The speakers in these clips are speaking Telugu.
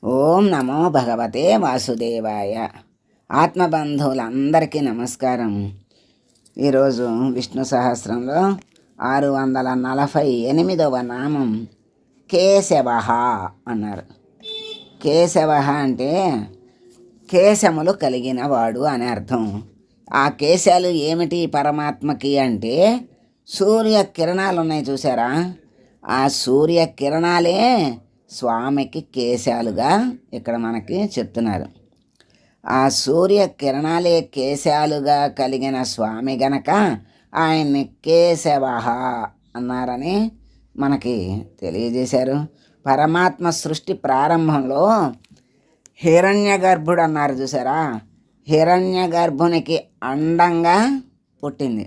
ఓం నమో భగవతే వాసుదేవాయ. ఆత్మబంధువులందరికీ నమస్కారం. ఈరోజు విష్ణు సహస్రంలో 648వ నామం కేశవ అన్నారు. కేశవ అంటే కేశములు కలిగిన వాడు అని అర్థం. ఆ కేశాలు ఏమిటి పరమాత్మకి అంటే సూర్య కిరణాలు ఉన్నాయి చూసారా, ఆ సూర్య కిరణాలే స్వామికి కేశాలుగా ఇక్కడ మనకి చెప్తున్నారు. ఆ సూర్య కిరణాలే కేశాలుగా కలిగిన స్వామి గనక ఆయన్ని కేశవ అన్నారని మనకి తెలియజేశారు. పరమాత్మ సృష్టి ప్రారంభంలో హిరణ్య గర్భుడు అన్నారు చూసారా, హిరణ్య గర్భునికి అండంగా పుట్టింది.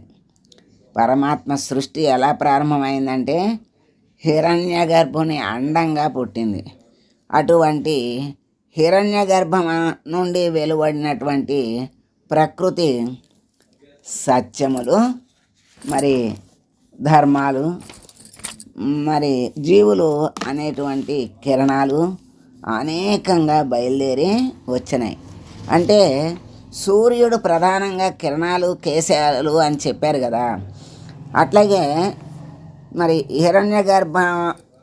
పరమాత్మ సృష్టి ఎలా ప్రారంభమైందంటే హిరణ్య గర్భుని అండంగా పుట్టింది. అటువంటి హిరణ్య గర్భం నుండి వెలువడినటువంటి ప్రకృతి సత్యములు, మరి ధర్మాలు, మరి జీవులు అనేటువంటి కిరణాలు అనేకంగా బయలుదేరి వచ్చినాయి. అంటే సూర్యుడు ప్రధానంగా కిరణాలు కేశాలు అని చెప్పారు కదా, అట్లాగే మరి హిరణ్య గర్భ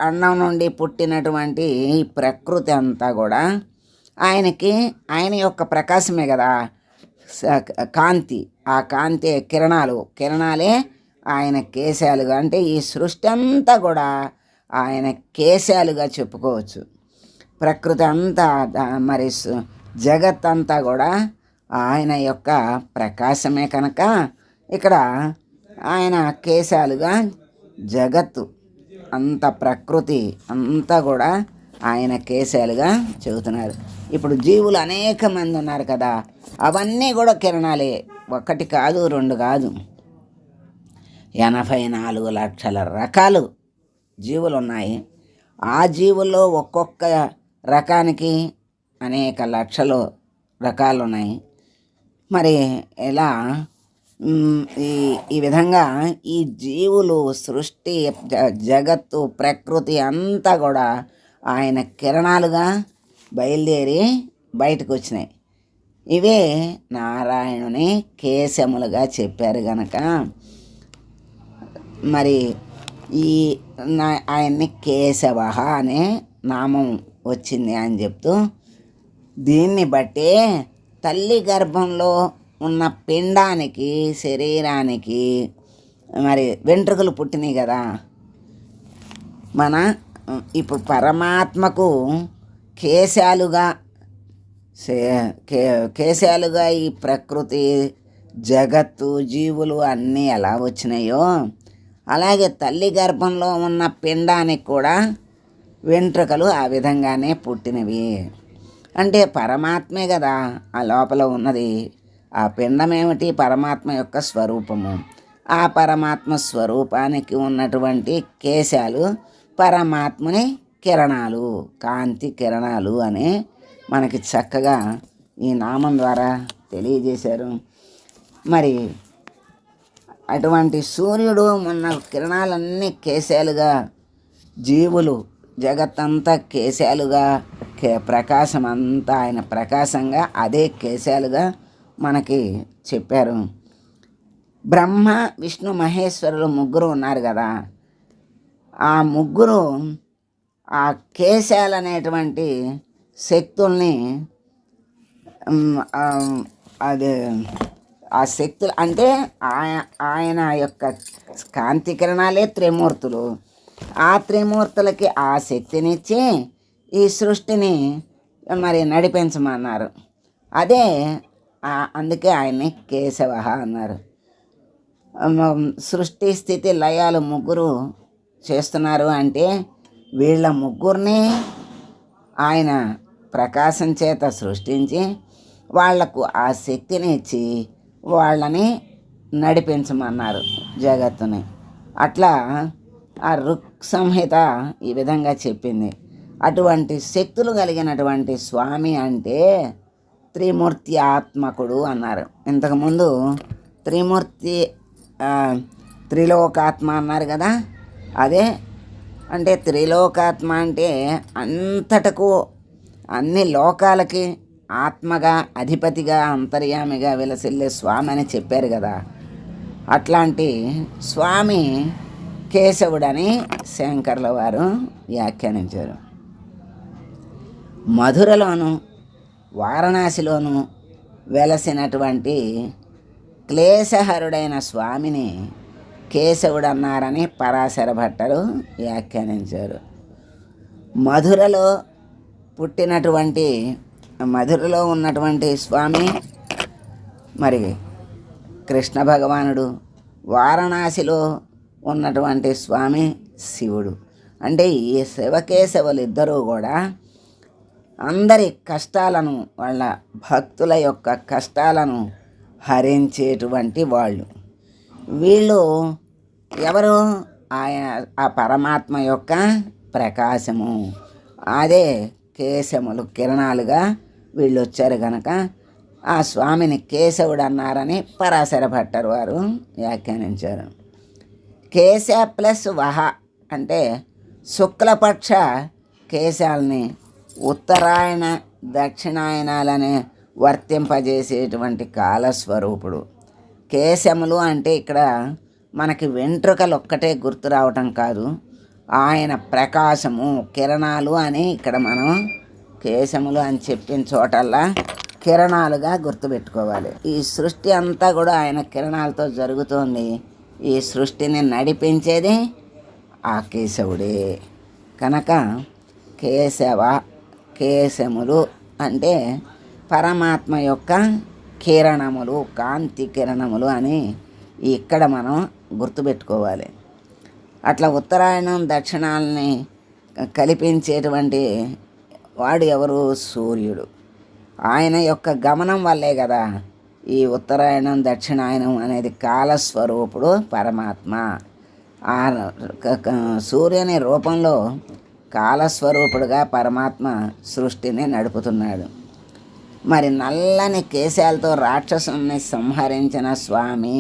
అన్నం నుండి పుట్టినటువంటి ప్రకృతి అంతా కూడా ఆయన యొక్క ప్రకాశమే కదా, కాంతి. ఆ కాంతి కిరణాలే ఆయన కేశాలుగా, అంటే ఈ సృష్టి అంతా కూడా ఆయన కేశాలుగా చెప్పుకోవచ్చు. ప్రకృతి అంతా మరి జగత్ అంతా కూడా ఆయన యొక్క ప్రకాశమే కనుక ఇక్కడ ఆయన కేశాలుగా జగత్తు అంత ప్రకృతి అంతా కూడా ఆయన కేశాలుగా చెబుతున్నారు. ఇప్పుడు జీవులు అనేక మంది ఉన్నారు కదా, అవన్నీ కూడా కిరణాలే. ఒకటి కాదు, రెండు కాదు, 84 లక్షల రకాలు జీవులు ఉన్నాయి. ఆ జీవుల్లో ఒక్కొక్క రకానికి అనేక లక్షల రకాలు ఉన్నాయి. మరి ఇలా ఈ విధంగా ఈ జీవులు, సృష్టి, జగత్తు, ప్రకృతి అంతా కూడా ఆయన కిరణాలుగా బయలుదేరి బయటకు వచ్చినాయి. ఇవే నారాయణుని కేశములుగా చెప్పారు గనక మరి ఆయన్ని కేశవ అనే నామం వచ్చింది అని చెప్తూ, దీన్ని బట్టే తల్లి గర్భంలో ఉన్న పిండానికి, శరీరానికి మరి వెంట్రుకలు పుట్టినాయి కదా. ఇప్పుడు పరమాత్మకు కేశాలుగా ఈ ప్రకృతి, జగత్తు, జీవులు అన్నీ ఎలా వచ్చినాయో అలాగే తల్లి గర్భంలో ఉన్న పిండానికి కూడా వెంట్రుకలు ఆ విధంగానే పుట్టినవి. అంటే పరమాత్మే కదా ఆ లోపల ఉన్నది. ఆ పిండం ఏమిటి? పరమాత్మ యొక్క స్వరూపము. ఆ పరమాత్మ స్వరూపానికి ఉన్నటువంటి కేశాలు పరమాత్మని కిరణాలు, కాంతి కిరణాలు అని మనకి చక్కగా ఈ నామం ద్వారా తెలియజేశారు. మరి అటువంటి సూర్యుడు ఉన్న కిరణాలన్నీ కేశాలుగా, జీవులు జగత్తంతా కేశాలుగా, ప్రకాశం అంతా ఆయన ప్రకాశంగా అదే కేశాలుగా మనకి చెప్పారు. బ్రహ్మ, విష్ణు, మహేశ్వరులు ముగ్గురు ఉన్నారు కదా, ఆ ముగ్గురు ఆ కేశాలనేటువంటి శక్తుల్ని ఆ శక్తులు అంటే ఆయన యొక్క కాంతి కిరణాలే త్రిమూర్తులు. ఆ త్రిమూర్తులకి ఆ శక్తినిచ్చి ఈ సృష్టిని మరి నడిపించమన్నారు. అదే అందుకే ఆయన్ని కేశవ అన్నారు. సృష్టి, స్థితి, లయాలు ముగ్గురు చేస్తున్నారు అంటే వీళ్ళ ముగ్గురిని ఆయన ప్రకాశం చేత సృష్టించి వాళ్లకు ఆ శక్తిని ఇచ్చి వాళ్ళని నడిపించమన్నారు జగత్తుని. అట్లా ఆ ఋక్ సంహిత ఈ విధంగా చెప్పింది. అటువంటి శక్తులు కలిగినటువంటి స్వామి అంటే త్రిమూర్తి ఆత్మకుడు అన్నారు. ఇంతకుముందు త్రిలోకాత్మ అన్నారు కదా, అదే అంటే త్రిలోకాత్మ అంటే అంతటకు అన్ని లోకాలకి ఆత్మగా అధిపతిగా అంతర్యామిగా విలసిల్లే స్వామి అని చెప్పారు కదా. అట్లాంటి స్వామి కేశవుడని శంకర్ల వారు వ్యాఖ్యానించారు. మధురలోను వారణాసిలోను వెలసినటువంటి క్లేశహరుడైన స్వామిని కేశవుడు అన్నారని పరాశర భట్టరు వ్యాఖ్యానించారు. మధురలో ఉన్నటువంటి స్వామి మరి కృష్ణ భగవానుడు, వారణాసిలో ఉన్నటువంటి స్వామి శివుడు. అంటే ఈ శివకేశవులు ఇద్దరూ కూడా అందరి కష్టాలను, వాళ్ళ భక్తుల యొక్క కష్టాలను హరించేటువంటి వాళ్ళు. వీళ్ళు ఎవరు? ఆ పరమాత్మ యొక్క ప్రకాశము. అదే కేశములు, కిరణాలుగా వీళ్ళు వచ్చారు కనుక ఆ స్వామిని కేశవుడు అన్నారని పరాశర భట్టరు వారు వ్యాఖ్యానించారు. కేశ ప్లస్ వహ అంటే శుక్లపక్ష కేశాలని ఉత్తరాయణ దక్షిణాయనాలనే వర్తింపజేసేటువంటి కాలస్వరూపుడు. కేశములు అంటే ఇక్కడ మనకి వెంట్రుకలు ఒక్కటే గుర్తు రావటం కాదు, ఆయన ప్రకాశము, కిరణాలు అని ఇక్కడ మనం కేశములు అని చెప్పిన చోటల్లా కిరణాలుగా గుర్తుపెట్టుకోవాలి. ఈ సృష్టి అంతా కూడా ఆయన కిరణాలతో జరుగుతోంది. ఈ సృష్టిని నడిపించేది ఆ కేశవుడే కనుక కేశములు అంటే పరమాత్మ యొక్క కిరణములు, కాంతి కిరణములు అని ఇక్కడ మనం గుర్తుపెట్టుకోవాలి. అట్లా ఉత్తరాయణం దక్షిణాలని కల్పించేటువంటి వాడు ఎవరు? సూర్యుడు. ఆయన యొక్క గమనం వల్లే కదా ఈ ఉత్తరాయణం దక్షిణాయనం అనేది కాలస్వరూపుడు పరమాత్మ. ఆ సూర్యుని రూపంలో కాలస్వరూపుడుగా పరమాత్మ సృష్టిని నడుపుతున్నాడు. మరి నల్లని కేశాలతో రాక్షసుని సంహరించిన స్వామి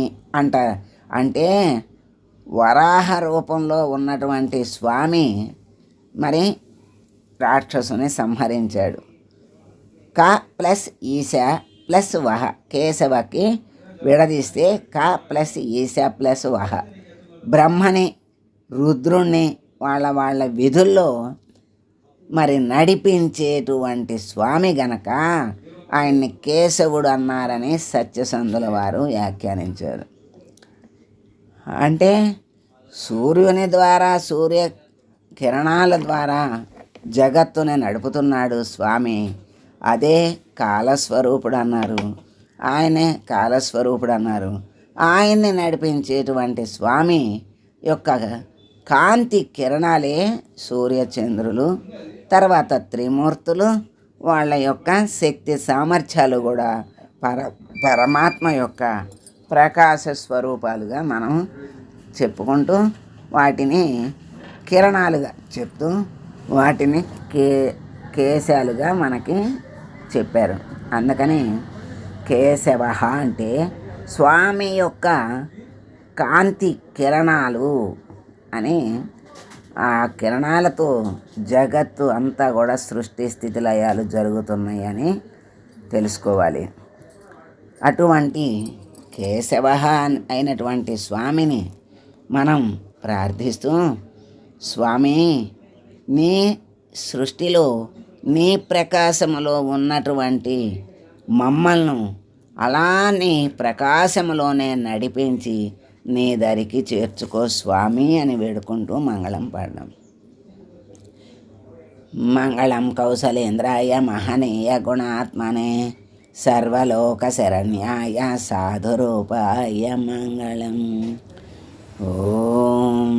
అంటే వరాహ రూపంలో ఉన్నటువంటి స్వామి మరి రాక్షసుని సంహరించాడు. క ప్లస్ ఈశ ప్లస్ వహ, కేశవకి విడదీస్తే క ప్లస్ ఈశ ప్లస్ వహ, బ్రహ్మని రుద్రుణ్ణి వాళ్ళ విధుల్లో మరి నడిపించేటువంటి స్వామి గనక ఆయన్ని కేశవుడు అన్నారని సత్యసంధుల వారు వ్యాఖ్యానించారు. అంటే సూర్యుని ద్వారా, సూర్య కిరణాల ద్వారా జగత్తుని నడుపుతున్నాడు స్వామి. అదే కాలస్వరూపుడు అన్నారు. ఆయనే కాలస్వరూపుడు అన్నారు. ఆయన్ని నడిపించేటువంటి స్వామి యొక్క కాంతి కిరణాలే సూర్యచంద్రులు, తర్వాత త్రిమూర్తులు, వాళ్ళ యొక్క శక్తి సామర్థ్యాలు కూడా పరమాత్మ యొక్క ప్రకాశ స్వరూపాలుగా మనం చెప్పుకుంటూ వాటిని కిరణాలుగా చెప్తూ వాటిని కేశాలుగా మనకి చెప్పారు. అందుకని కేశవ అంటే స్వామి యొక్క కాంతి కిరణాలు అని. ఆ కిరణాలతో జగత్తు అంతా కూడా సృష్టి స్థితి లయాలు జరుగుతున్నాయని తెలుసుకోవాలి. అటువంటి కేశవ అయినటువంటి స్వామిని మనం ప్రార్థిస్తూ, స్వామి నీ సృష్టిలో నీ ప్రకాశములో ఉన్నటువంటి మమ్మల్ని అలా నీ ప్రకాశములోనే నడిపించి నీ దరికి చేర్చుకో స్వామి అని వేడుకుంటూ మంగళం పాడడం. మంగళం కౌసలేంద్రాయ మహనీయ గుణాత్మనే సర్వలోక శరణ్యాయ సాధురూపాయ మంగళం. ఓం